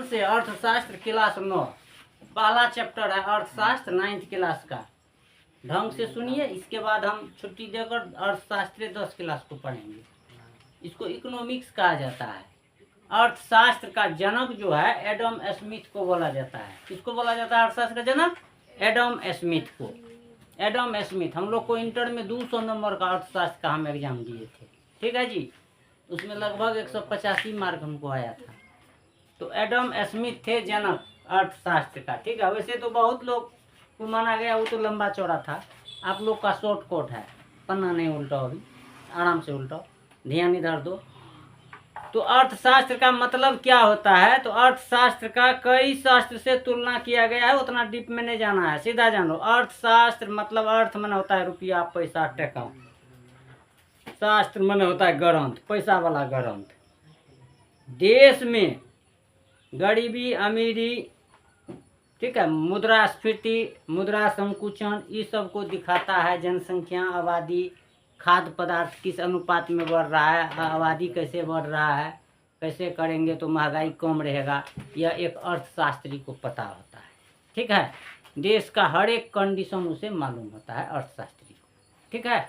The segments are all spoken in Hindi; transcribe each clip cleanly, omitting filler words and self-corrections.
से अर्थशास्त्र क्लास 9 पहला चैप्टर है अर्थशास्त्र 9th क्लास का। ढंग से सुनिए, इसके बाद हम छुट्टी देकर अर्थशास्त्र 10 क्लास को पढ़ेंगे। इसको इकोनॉमिक्स कहा जाता है। अर्थशास्त्र का जनक जो है एडम स्मिथ को बोला जाता है। किसको बोला जाता है अर्थशास्त्र का जनक? एडम स्मिथ को। एडम स्मिथ, हम लोग को इंटर में 200 नंबर का अर्थशास्त्र का हम एग्जाम दिए थे, ठीक है जी। उसमें लगभग 185 मार्क हमको आया था। तो एडम स्मिथ थे जनक अर्थशास्त्र का, ठीक है। वैसे तो बहुत लोग को माना गया, वो तो लंबा चौड़ा था। आप लोग का शॉर्ट कोट है, पन्ना नहीं उल्टाओ, अभी आराम से उल्टाओ, ध्यान इधर दो। तो अर्थशास्त्र का मतलब क्या होता है? तो अर्थशास्त्र का कई शास्त्र से तुलना किया गया है, उतना डीप में नहीं जाना है, सीधा जान लो। अर्थशास्त्र मतलब अर्थ माने होता है रुपया, पैसा, टका। शास्त्र माने होता है ग्रंथ, पैसा वाला ग्रंथ। देश में गरीबी, अमीरी, ठीक है, मुद्रास्फीति, मुद्रा संकुचन, ये सब को दिखाता है। जनसंख्या, आबादी, खाद्य पदार्थ किस अनुपात में बढ़ रहा है, आबादी कैसे बढ़ रहा है, कैसे करेंगे तो महंगाई कम रहेगा, यह एक अर्थशास्त्री को पता होता है, ठीक है। देश का हर एक कंडीशन उसे मालूम होता है अर्थशास्त्री को, ठीक है।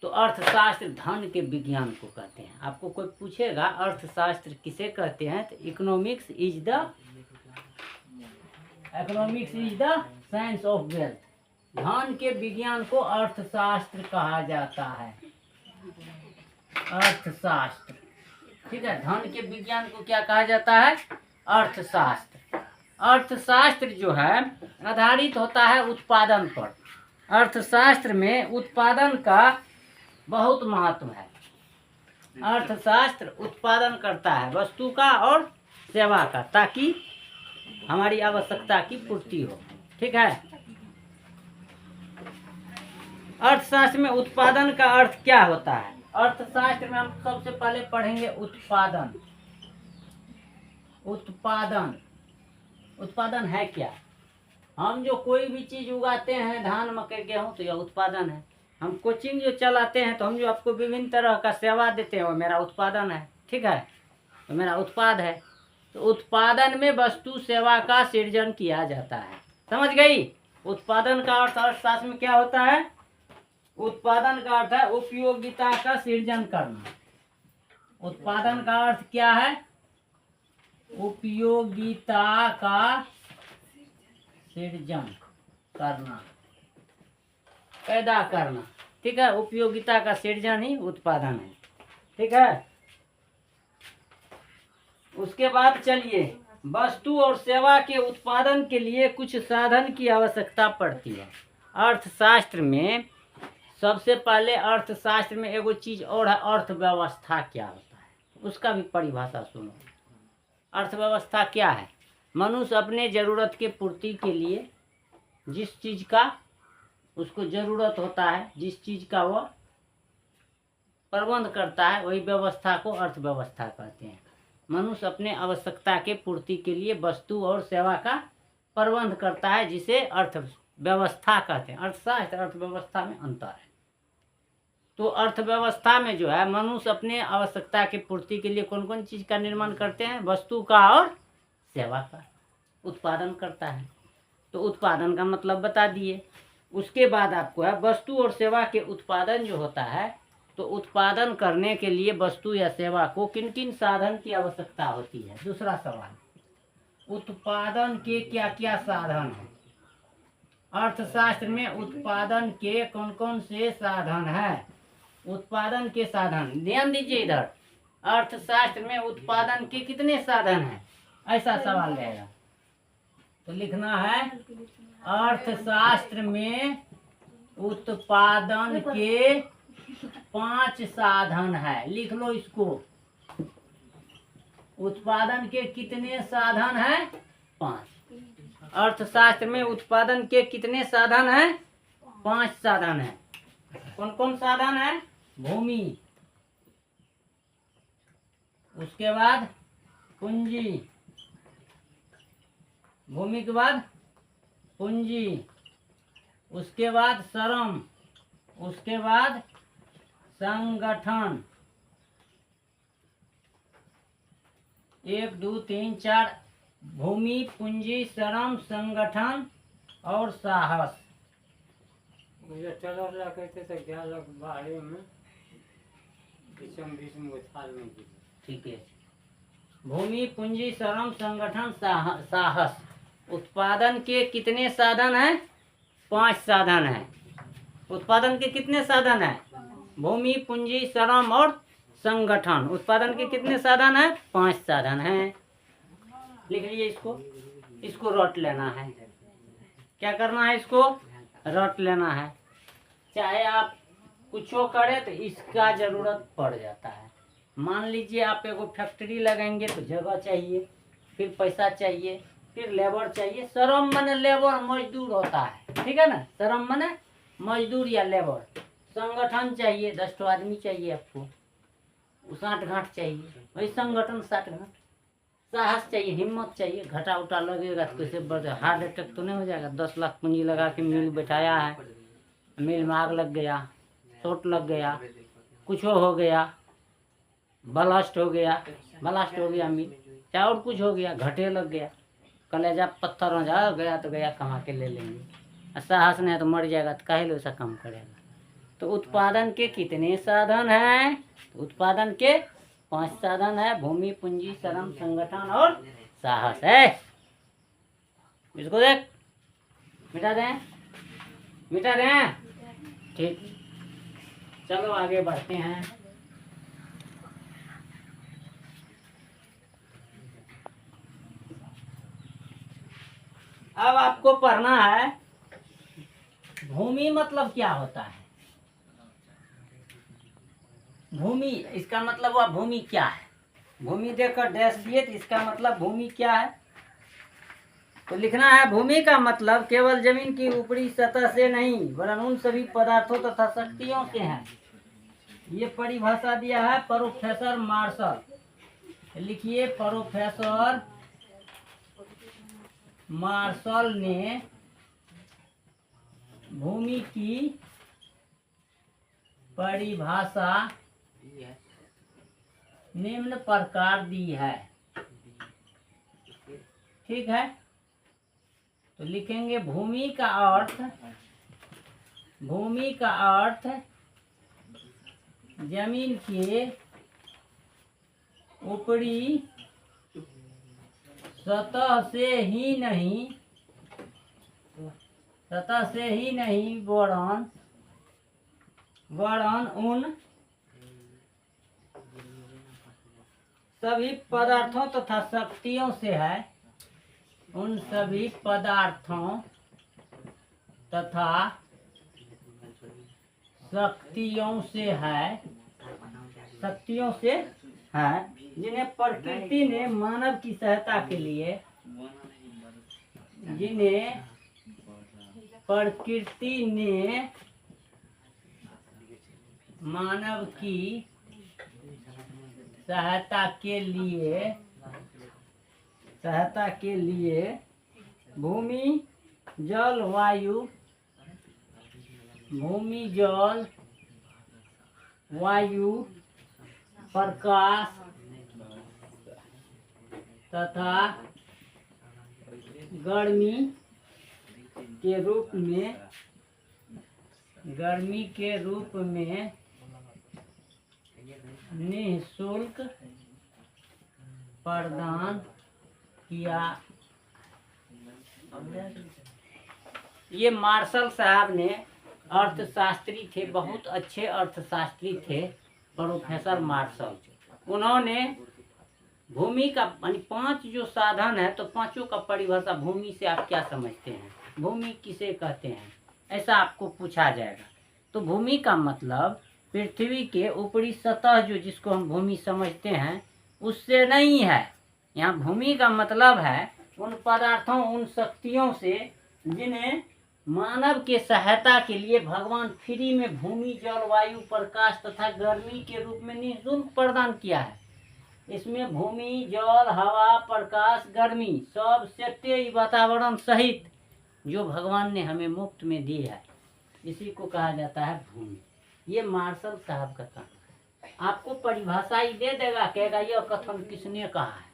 तो अर्थशास्त्र धन के विज्ञान को कहते हैं। आपको कोई पूछेगा अर्थशास्त्र किसे कहते हैं, तो economics is the science of wealth. धन के विज्ञान को अर्थशास्त्र कहा जाता है, अर्थशास्त्र, ठीक है। धन के विज्ञान को क्या कहा जाता है? अर्थशास्त्र। अर्थशास्त्र जो है आधारित होता है उत्पादन पर। अर्थशास्त्र में उत्पादन का बहुत महत्व है। अर्थशास्त्र उत्पादन करता है वस्तु का और सेवा का, ताकि हमारी आवश्यकता की पूर्ति हो, ठीक है। अर्थशास्त्र में उत्पादन का अर्थ क्या होता है? अर्थशास्त्र में हम सबसे पहले पढ़ेंगे उत्पादन। उत्पादन, उत्पादन है क्या? हम जो कोई भी चीज उगाते हैं, धान, मकई, गेहूं, तो यह उत्पादन है। हम कोचिंग जो चलाते हैं, तो हम जो आपको विभिन्न तरह का सेवा देते हैं, वो मेरा उत्पादन है, ठीक है, तो मेरा उत्पाद है। तो उत्पादन में वस्तु सेवा का सृजन किया जाता है, समझ गई? उत्पादन का अर्थ अर्थशास्त्र में क्या होता है? उत्पादन का अर्थ है उपयोगिता का सृजन करना। उत्पादन का अर्थ क्या है? उपयोगिता का सृजन करना, पैदा करना, ठीक है। उपयोगिता का सृजन ही उत्पादन है, ठीक है। उसके बाद चलिए, वस्तु और सेवा के उत्पादन के लिए कुछ साधन की आवश्यकता पड़ती है। अर्थशास्त्र में सबसे पहले अर्थशास्त्र में एगो चीज और है, अर्थव्यवस्था क्या होता है, उसका भी परिभाषा सुनो। अर्थव्यवस्था क्या है? मनुष्य अपने जरूरत के पूर्ति के लिए जिस चीज का उसको जरूरत होता है, जिस चीज का वह प्रबंध करता है, वही व्यवस्था को अर्थव्यवस्था कहते हैं। मनुष्य अपने आवश्यकता के पूर्ति के लिए वस्तु और सेवा का प्रबंध करता है, जिसे अर्थव्यवस्था कहते हैं। अर्थशास्त्र अर्थव्यवस्था में अंतर है। तो अर्थव्यवस्था में जो है मनुष्य अपने आवश्यकता की पूर्ति के लिए कौन कौन चीज का निर्माण करते हैं? वस्तु का और सेवा का उत्पादन करता है। तो उत्पादन का मतलब बता दिए। उसके बाद आपको है वस्तु और सेवा के उत्पादन जो होता है, तो उत्पादन करने के लिए वस्तु या सेवा को किन किन साधन की आवश्यकता होती है? दूसरा सवाल, उत्पादन के क्या क्या साधन हैं? अर्थशास्त्र में उत्पादन के कौन कौन से साधन हैं? उत्पादन के साधन, ध्यान दीजिए इधर। अर्थशास्त्र में उत्पादन के कितने साधन हैं? ऐसा सवाल रहेगा तो लिखना है अर्थशास्त्र में उत्पादन के 5 साधन है। लिख लो इसको। उत्पादन के कितने साधन हैं? 5। अर्थशास्त्र में उत्पादन के कितने साधन हैं? 5 साधन हैं। कौन कौन साधन है? भूमि, उसके बाद पूंजी, भूमि के बाद पूंजी, उसके बाद श्रम, उसके बाद संगठन, 1 2 3 4 भूमि, पूंजी, श्रम, संगठन और साहस। मुझे चलो ला कहते तो क्या लोग बाहरी में बीच में थाल में दी। ठीक है। भूमि, पूंजी, श्रम, संगठन, साहस। उत्पादन के कितने साधन हैं? 5 साधन हैं। उत्पादन के कितने साधन हैं? भूमि, पूंजी, श्रम और संगठन। उत्पादन के कितने साधन हैं? 5 साधन हैं। लिख लीजिए इसको। इसको रट लेना है। क्या करना है? इसको रट लेना है। चाहे आप कुछ करें तो इसका जरूरत पड़ जाता है। मान लीजिए आप एगो फैक्ट्री लगाएंगे तो जगह चाहिए, फिर पैसा चाहिए, फिर लेबर चाहिए। श्रम माने लेबर, मजदूर होता है, ठीक है ना। श्रम माने मजदूर या लेबर। संगठन चाहिए, 10 आदमी चाहिए आपको, 60 घाट चाहिए, वही संगठन 60 घाट। साहस चाहिए, हिम्मत चाहिए। घाटा उटा लगेगा तो कैसे बढ़, हार्ट अटैक तो नहीं हो जाएगा। 10 लाख पूंजी लगा के मिल बैठाया है, मिल में आग लग गया, चोट लग गया, कुछ हो गया, ब्लास्ट हो गया मिल, चाहे और कुछ हो गया, घटे लग गया, कलेजा पत्थर हो जा गया तो गया, कमा के ले लेंगे। साहस नहीं है तो मर जाएगा, तो काहे ऐसा काम करेगा। तो उत्पादन के कितने साधन हैं? तो उत्पादन के 5 साधन है। भूमि, पूंजी, श्रम, संगठन और साहस है। इसको देख, मिटा दें। ठीक, चलो आगे बढ़ते हैं। अब आपको पढ़ना है भूमि मतलब क्या होता है। भूमि, इसका मतलब हुआ भूमि क्या है। भूमि देखकर डैश दिए तो इसका मतलब भूमि क्या है। तो लिखना है भूमि का मतलब केवल जमीन की ऊपरी सतह से नहीं वरन उन सभी पदार्थों तथा शक्तियों से है। ये परिभाषा दिया है प्रोफेसर मार्शल। लिखिए, प्रोफेसर मार्शल ने भूमि की परिभाषा निम्न प्रकार दी है। ठीक है, तो लिखेंगे भूमि का अर्थ जमीन के ऊपरी सतह से ही नहीं वरन उन सभी पदार्थों तथा शक्तियों से है। उन सभी पदार्थों तथा शक्तियों से है जिन्हें प्रकृति ने मानव की सहायता के लिए सहायता के लिए भूमि, जल, वायु, प्रकाश तथा गर्मी के रूप में निःशुल्क प्रदान किया। ये मार्शल साहब ने अर्थशास्त्री थे, बहुत अच्छे अर्थशास्त्री थे प्रोफेसर मार्शल। उन्होंने भूमि का 5 जो साधन है, तो 5 का परिभाषा भूमि से आप क्या समझते हैं, भूमि किसे कहते हैं, ऐसा आपको पूछा जाएगा। तो भूमि का मतलब पृथ्वी के ऊपरी सतह जो जिसको हम भूमि समझते हैं उससे नहीं है। यहाँ भूमि का मतलब है उन पदार्थों, उन शक्तियों से जिन्हें मानव के सहायता के लिए भगवान फ्री में भूमि, जल, वायु, प्रकाश तथा गर्मी के रूप में निःशुल्क प्रदान किया है। इसमें भूमि, जल, हवा, प्रकाश, गर्मी सब सत्य वातावरण सहित जो भगवान ने हमें मुफ्त में दी है, इसी को कहा जाता है भूमि। ये मार्शल साहब का काम है। आपको परिभाषा ही दे देगा, कहेगा यह कथन किसने कहा है।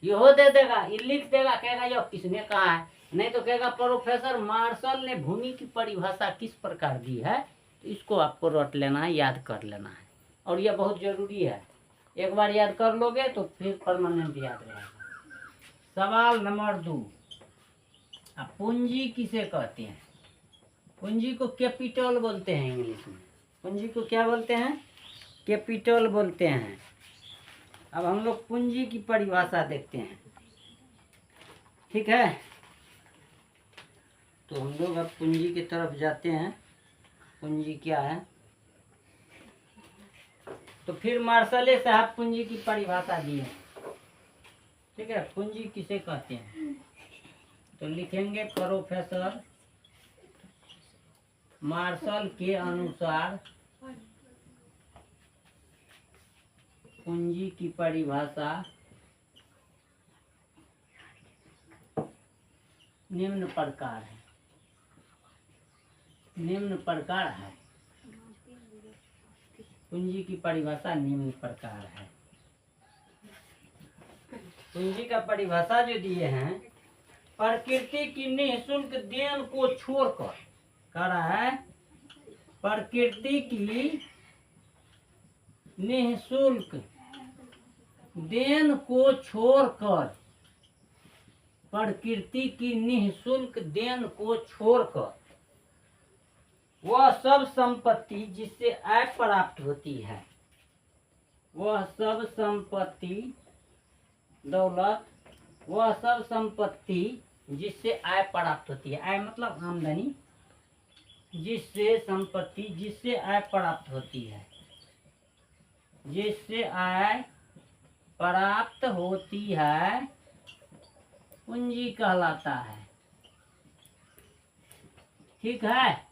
ये हो दे देगा, ये लिख देगा, कहेगा यो किसने कहा है, नहीं तो कहेगा प्रोफेसर मार्शल ने भूमि की परिभाषा किस प्रकार दी है। तो इसको आपको रट लेना है, याद कर लेना है, और यह बहुत जरूरी है। एक बार याद कर लोगे तो फिर परमानेंट याद रहेगा। सवाल नंबर 2, अब पूंजी किसे कहते हैं? पूंजी को कैपिटल बोलते हैं इंग्लिश में। पूंजी को क्या बोलते हैं? कैपिटल बोलते हैं। अब हम लोग पूंजी की परिभाषा देखते हैं, ठीक है। तो हम लोग अब पूंजी की तरफ जाते हैं। पूंजी क्या है? तो फिर मार्शले साहब पूंजी की परिभाषा दी है, ठीक है। पूंजी किसे कहते हैं? तो लिखेंगे प्रोफेसर मार्शल के अनुसार पूंजी की परिभाषा निम्न प्रकार है। निम्न प्रकार है। पूंजी की परिभाषा निम्न प्रकार है। पूंजी का परिभाषा जो दिए हैं, प्रकृति की निःशुल्क देन को छोड़कर, कह रहा है प्रकृति की निःशुल्क देन को छोड़कर, प्रकृति की निःशुल्क देन को छोड़कर वह सब संपत्ति जिससे आय प्राप्त होती है, वह सब संपत्ति, दौलत, वह सब संपत्ति जिससे आय प्राप्त होती है। आय मतलब आमदनी, जिससे संपत्ति, जिससे आय प्राप्त होती है, जिससे आय प्राप्त होती है, पूंजी कहलाता है, ठीक है।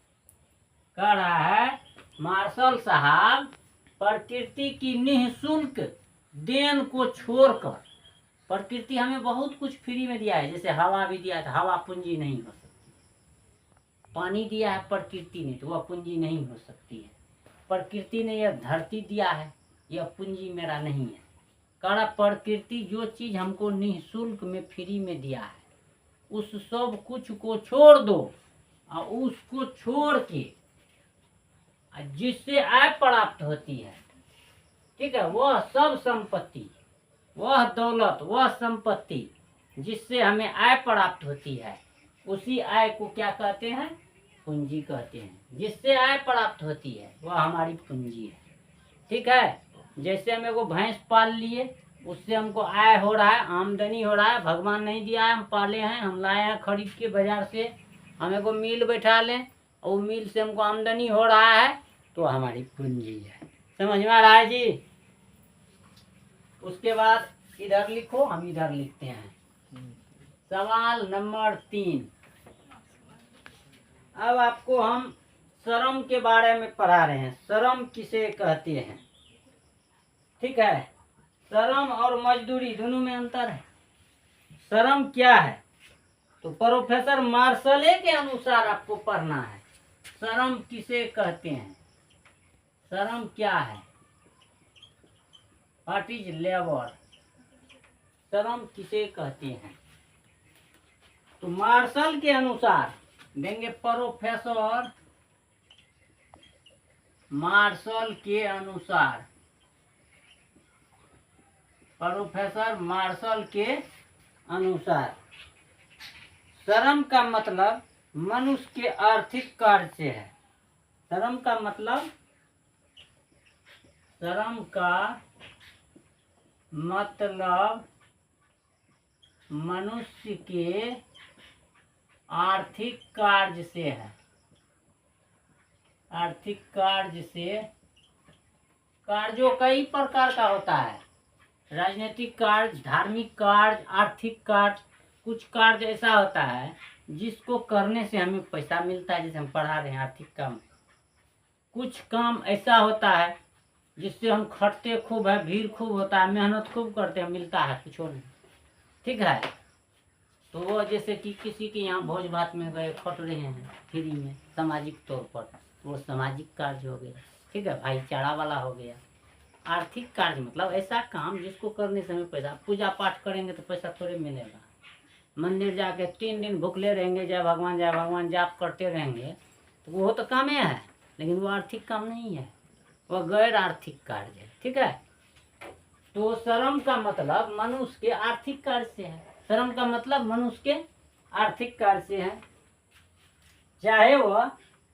कह रहा है मार्शल साहब प्रकृति की निःशुल्क देन को छोड़कर, प्रकृति हमें बहुत कुछ फ्री में दिया है, जैसे हवा भी दिया है, हवा पूंजी नहीं हो सकती। पानी दिया है प्रकृति ने, तो वह पूंजी नहीं हो सकती है। प्रकृति ने यह धरती दिया है, यह पूंजी मेरा नहीं है। कह रहा प्रकृति जो चीज हमको निःशुल्क में फ्री में दिया है, उस सब कुछ को छोड़ दो, और उसको छोड़ के जिससे आय प्राप्त होती है, ठीक है, वह सब संपत्ति, वह दौलत, वह संपत्ति जिससे हमें आय प्राप्त होती है, उसी आय को क्या कहते हैं? पूंजी कहते हैं। जिससे आय प्राप्त होती है वह हमारी पूंजी है, ठीक है। जैसे हम एगो भैंस पाल लिए, उससे हमको आय हो रहा है, आमदनी हो रहा है, भगवान नहीं दिया है, हम पाले हैं, हम लाए हैं खरीद के बाजार से, हम एगो मिल बैठा लें और मिल से हमको आमदनी हो रहा है, तो हमारी पूंजी है। समझ में आ रहा है जी? उसके बाद इधर लिखो, हम इधर लिखते हैं। सवाल नंबर 3, अब आपको हम श्रम के बारे में पढ़ा रहे हैं। श्रम किसे कहते हैं, ठीक है। श्रम और मजदूरी दोनों में अंतर है। श्रम क्या है? तो प्रोफेसर मार्शले के अनुसार आपको पढ़ना है। श्रम किसे कहते हैं? श्रम क्या है? What is labour? श्रम किसे कहते हैं? तो मार्शल के अनुसार देंगे, प्रोफेसर मार्शल के अनुसार, प्रोफेसर मार्शल के अनुसार श्रम का मतलब मनुष्य के आर्थिक कार्य से है। श्रम का मतलब, श्रम का मतलब मनुष्य के आर्थिक कार्य से है। आर्थिक कार्य से, कार्यों कई प्रकार का होता है, राजनीतिक कार्य, धार्मिक कार्य, आर्थिक कार्य। कुछ कार्य ऐसा होता है जिसको करने से हमें पैसा मिलता है, जैसे हम पढ़ा रहे हैं आर्थिक काम। कुछ काम ऐसा होता है जिससे हम खटते खूब है, भीड़ खूब होता है, मेहनत खूब करते हैं, मिलता है कुछ नहीं, ठीक है। तो वो जैसे कि किसी के यहाँ भोज भात में गए, खट रहे हैं फ्री में सामाजिक तौर पर, वो सामाजिक कार्य हो गया, ठीक है, भाईचारा वाला हो गया। आर्थिक कार्य मतलब ऐसा काम जिसको करने से हमें पैसा, पूजा पाठ करेंगे तो पैसा थोड़े मिलेगा। मंदिर जाके 3 दिन भूखले रहेंगे, जय भगवान जाप करते रहेंगे, तो वो तो काम है, लेकिन वो आर्थिक काम नहीं है, वह गैर आर्थिक कार्य है। ठीक है, तो श्रम का मतलब मनुष्य के आर्थिक कार्य से है। श्रम का मतलब मनुष्य के आर्थिक कार्य से है, चाहे वह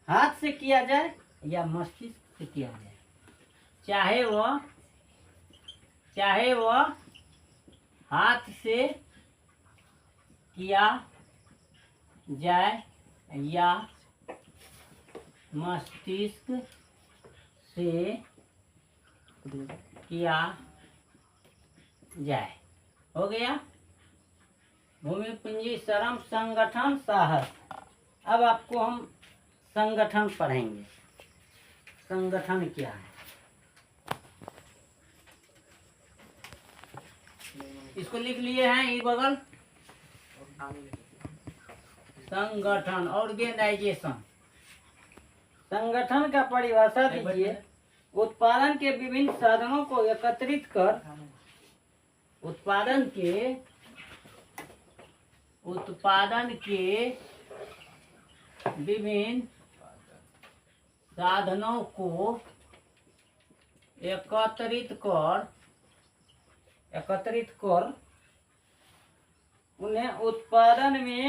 हाथ से किया जाए या मस्तिष्क से किया जाए, चाहे वह हाथ से किया जाए या मस्तिष्क से किया जाए। हो गया भूमि पूंजी श्रम संगठन साहस। अब आपको हम संगठन पढ़ेंगे। संगठन क्या है, इसको लिख लिए हैं ये बगल। संगठन, ऑर्गेनाइजेशन। संगठन का परिभाषा दीजिए। उत्पादन के विभिन्न साधनों को एकत्रित कर उत्पादन के विभिन्न साधनों को एकत्रित कर उन्हें उत्पादन में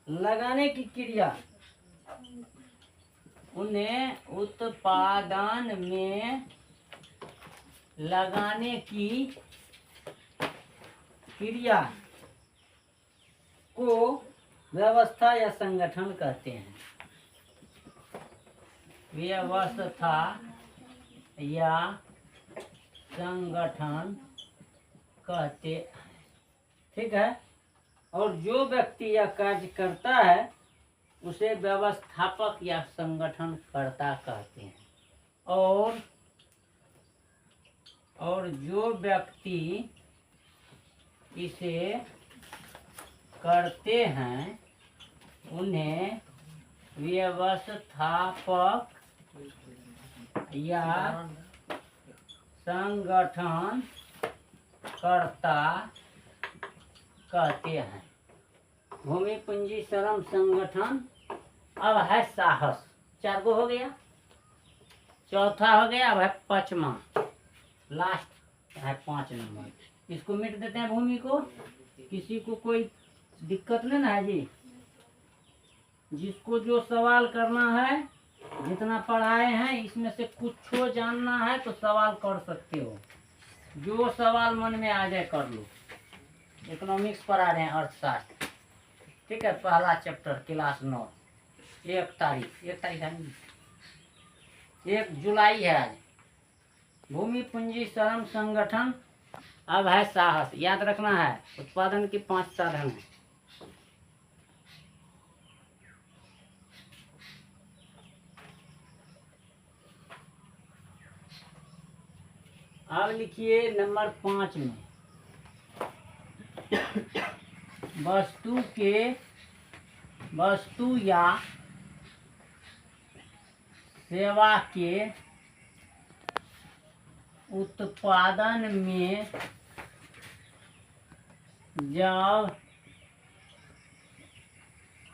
लगाने की क्रिया, को व्यवस्था या संगठन कहते हैं। व्यवस्था या संगठन कहते हैं। ठीक है, और जो व्यक्ति यह कार्य करता है उसे व्यवस्थापक या संगठन कर्ता कहते हैं। और जो व्यक्ति इसे करते हैं उन्हें व्यवस्थापक या संगठन कर्ता कहते हैं। भूमि पूंजी श्रम संगठन। अब है साहस। 4 गो हो गया, चौथा हो गया, अब है 5वां, लास्ट है 5 नंबर। इसको मिट देते हैं भूमि को। किसी को कोई दिक्कत नहीं ना है जी? जिसको जो सवाल करना है, जितना पढ़ाए हैं इसमें से कुछ जानना है तो सवाल कर सकते हो। जो सवाल मन में आ जाए कर लो। इकोनॉमिक्स पढ़ा रहे हैं, अर्थशास्त्र। ठीक है, पहला चैप्टर क्लास 9। 1 तारीख है, 1 जुलाई है आज। भूमि पूंजी श्रम संगठन। अब है साहस। याद रखना है, उत्पादन के 5 साधन हैं। अब लिखिए नंबर 5 में वस्तु या सेवा के उत्पादन में जब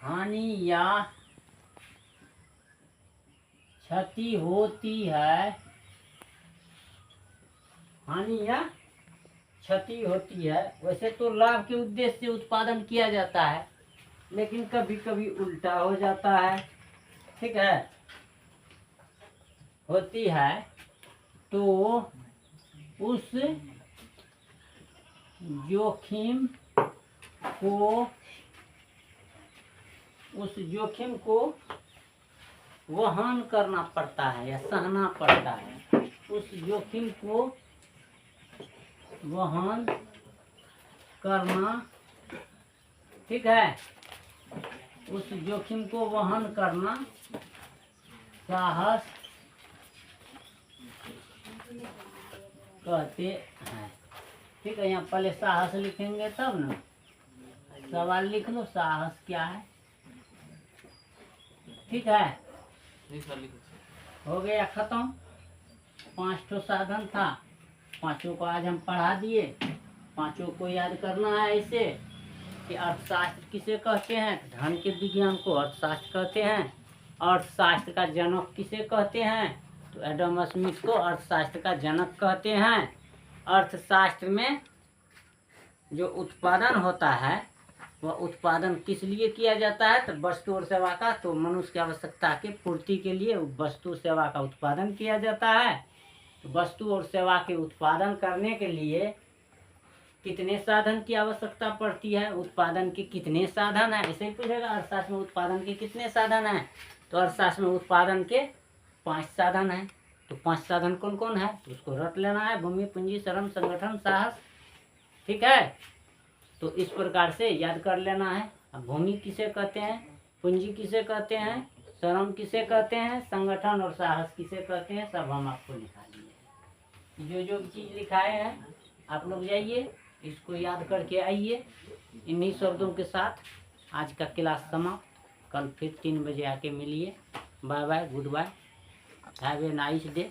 हानि या क्षति होती है, वैसे तो लाभ के उद्देश्य से उत्पादन किया जाता है, लेकिन कभी कभी उल्टा हो जाता है। ठीक है, होती है तो उस जोखिम को वहन करना पड़ता है या सहना पड़ता है। उस जोखिम को वहन करना, ठीक है, उस जोखिम को वहन करना साहस कहते हैं। ठीक है, यहाँ पहले साहस लिखेंगे तब ना सवाल लिख लो। साहस क्या है? ठीक है, हो गया खत्म। 5 ठो साधन था। पांचों को आज हम पढ़ा दिए। पांचों को याद करना है ऐसे कि अर्थशास्त्र किसे कहते हैं। धन के विज्ञान को अर्थशास्त्र कहते हैं। अर्थशास्त्र का जनक किसे कहते हैं, तो एडम स्मिथ को अर्थशास्त्र का जनक कहते हैं। अर्थशास्त्र में जो उत्पादन होता है वह उत्पादन किस लिए किया जाता है, तो वस्तु और सेवा का, तो मनुष्य की आवश्यकता के पूर्ति के लिए वस्तु सेवा का उत्पादन किया जाता है। तो वस्तु और सेवा के उत्पादन करने के लिए कितने साधन की आवश्यकता पड़ती है, उत्पादन के कितने साधन है, ऐसे ही पूछेगा अर्थशास्त्र में उत्पादन के कितने साधन है। तो अर्थशास्त्र में उत्पादन के 5 साधन है। तो 5 साधन कौन कौन है, तो उसको रट लेना है, भूमि, पूंजी, श्रम, संगठन, साहस। ठीक है, तो इस प्रकार से याद कर लेना है। अब भूमि किसे कहते हैं, पूंजी किसे कहते हैं, श्रम किसे कहते हैं, संगठन और साहस किसे कहते हैं, सब हम आपको लिखा दिए। जो चीज़ लिखाए हैं आप लोग जाइए इसको याद करके आइए। इन्हीं शब्दों के साथ आज का क्लास समाप्त। कल फिर 3 बजे आके मिलिए। Bye bye, goodbye, have a nice day.